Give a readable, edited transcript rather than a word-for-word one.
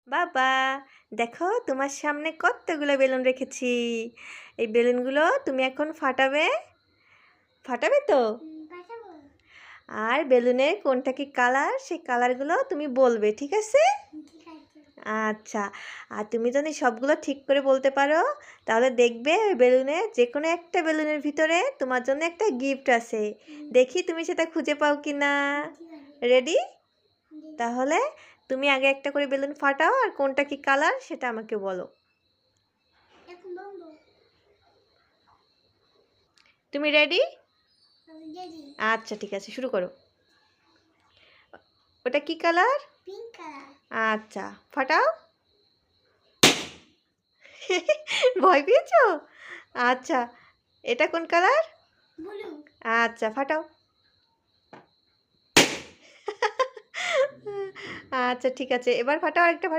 বাবা, দেখো তোমার সামনে কতগুলো বেলুন রেখেছি। এই বেলুনগুলো তুমি এখন ফাটাবে। ফাটাবে তো? আর বেলুনের কোনটা কি কালার, সেই কালারগুলো তুমি বলবে, ঠিক আছে? আচ্ছা। আর তুমি যদি সবগুলো ঠিক করে বলতে পারো, তাহলে দেখবে ওই বেলুনে যে কোনো একটা বেলুনের ভিতরে তোমার জন্য একটা গিফট আছে। দেখি তুমি সেটা খুঁজে পাও কি না। রেডি? তাহলে তুমি আগে একটা করে বেলুন ফাটাও, আর কোনটা কি কালার সেটা আমাকে বলো। তুমি রেডি? আচ্ছা, ঠিক আছে, শুরু করো। ওটা কি কালার? আচ্ছা, ফাটাও। ভয় পেয়েছো? আচ্ছা, এটা কোন কালার? আচ্ছা, ফাটাও। আচ্ছা, ঠিক আছে, এবার ফাটাও, আরেকটা ফাটাও।